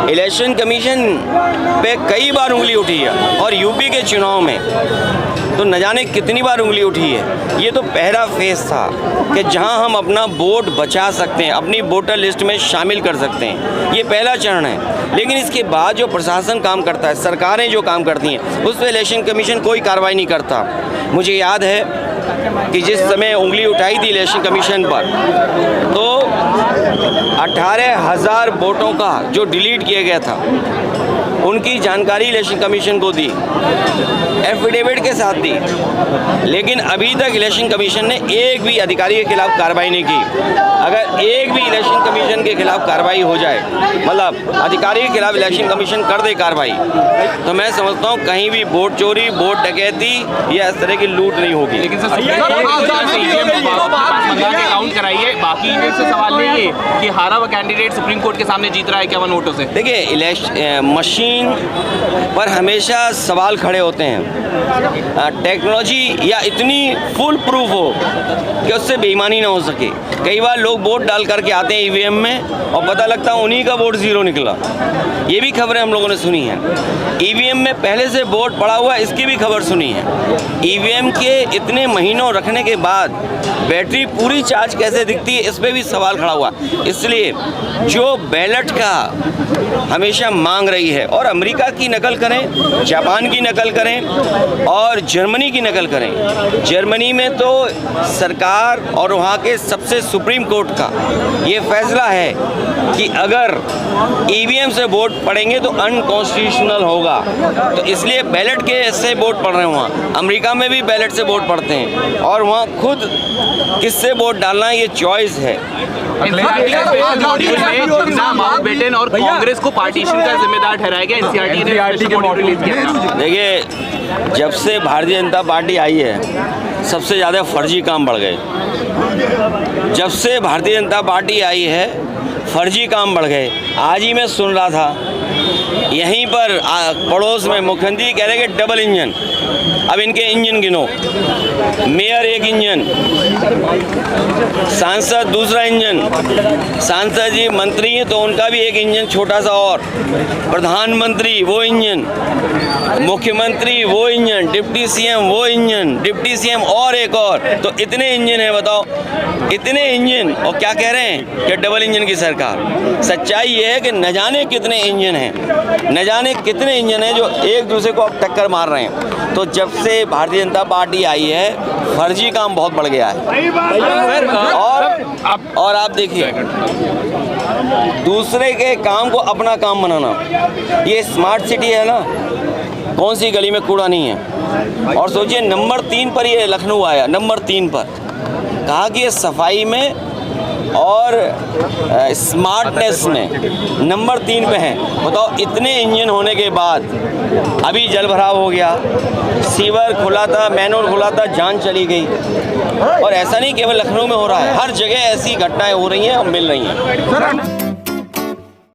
Election commission पे कई बार उंगली उठी है और यूपी के चुनाव में तो न जाने कितनी बार उंगली उठी है। ये तो पहला फेज़ था कि जहां हम अपना वोट बचा सकते हैं, अपनी वोटर लिस्ट में शामिल कर सकते हैं, ये पहला चरण है। लेकिन इसके बाद जो प्रशासन काम करता है, सरकारें जो काम करती हैं, उस पर इलेक्शन कमीशन कोई कार्रवाई नहीं करता। मुझे याद है कि जिस समय उंगली उठाई थी इलेक्शन कमीशन पर, तो 18,000 वोटों का जो डिलीट किया गया था उनकी जानकारी इलेक्शन कमीशन को दी, एफिडेविट के साथ दी। लेकिन अभी तक इलेक्शन कमीशन ने एक भी अधिकारी के खिलाफ कार्रवाई नहीं की। अगर एक भी इलेक्शन कमीशन के खिलाफ कार्रवाई हो जाए, मतलब अधिकारी के खिलाफ इलेक्शन कमीशन कर दे कार्रवाई, तो मैं समझता हूँ कहीं भी वोट चोरी, वोट डकैती या इस तरह की लूट नहीं होगी। लेकिन सर काउंट कराइए, बाकी से सवाल नहीं है कि हारा हुआ कैंडिडेट सुप्रीम कोर्ट के सामने जीत रहा है 51 वोटों से। देखिए, इलेक्शन मशीन पर हमेशा सवाल खड़े होते हैं। टेक्नोलॉजी या इतनी फुल प्रूफ हो कि उससे बेईमानी ना हो सके। कई बार लोग वोट डाल करके आते हैं ईवीएम में और पता लगता है उन्हीं का वोट ज़ीरो निकला। ये भी खबरें हम लोगों ने सुनी हैं। ईवीएम में पहले से वोट पड़ा हुआ, इसकी भी खबर सुनी है। ईवीएम के इतने महीनों रखने के बाद बैटरी पूरी चार्ज कैसे दिखती है, इस पर भी सवाल खड़ा हुआ। इसलिए जो बैलेट का हमेशा मांग रही है, और अमेरिका की नकल करें, जापान की नकल करें और जर्मनी की नकल करें। जर्मनी में तो सरकार और वहाँ के सबसे सुप्रीम कोर्ट का ये फैसला है कि अगर ईवीएम से वोट पड़ेंगे तो अनकॉन्स्टिट्यूशनल होगा। तो इसलिए बैलेट के से वोट पड़ रहे हैं वहाँ। अमेरिका में भी बैलेट से वोट पड़ते हैं और वहाँ खुद किससे वोट डालना ये चॉइस है। माउंटबेटन और कांग्रेस को पार्टीशन का जिम्मेदार ठहराया गया। एनसीईआरटी ने रिलीज किया। देखिए, जब से भारतीय जनता पार्टी आई है सबसे ज़्यादा फर्जी काम बढ़ गए। जब से भारतीय जनता पार्टी आई है फर्जी काम बढ़ गए। आज ही मैं सुन रहा था यहीं पर पड़ोस में मुख्यमंत्री कह रहे कि डबल इंजन। अब इनके इंजन गिनो। मेयर एक इंजन, सांसद दूसरा इंजन, सांसद जी मंत्री हैं तो उनका भी एक इंजन छोटा सा, और प्रधानमंत्री वो इंजन, मुख्यमंत्री वो इंजन, डिप्टी सीएम वो इंजन, डिप्टी सीएम और एक और। तो इतने इंजन हैं, बताओ, इतने इंजन, और क्या कह रहे हैं कि डबल इंजन की सरकार। सच्चाई ये है कि न जाने कितने इंजन हैं, न जाने कितने इंजन हैं जो एक दूसरे को अब टक्कर मार रहे हैं। तो जब से भारतीय जनता पार्टी आई है फर्जी काम बहुत बढ़ गया है। और आप देखिए, दूसरे के काम को अपना काम बनाना, ये स्मार्ट सिटी है ना, कौन सी गली में कूड़ा नहीं है। और सोचिए नंबर 3 पर ये लखनऊ आया, नंबर 3 पर। कहा कि ये सफाई में और स्मार्टनेस में नंबर 3 पे हैं। बताओ, इतने इंजन होने के बाद अभी जल भराव हो गया, सीवर खुला था, मैनहोल खुला था, जान चली गई। और ऐसा नहीं केवल लखनऊ में हो रहा है, हर जगह ऐसी घटनाएं हो रही हैं और मिल रही हैं।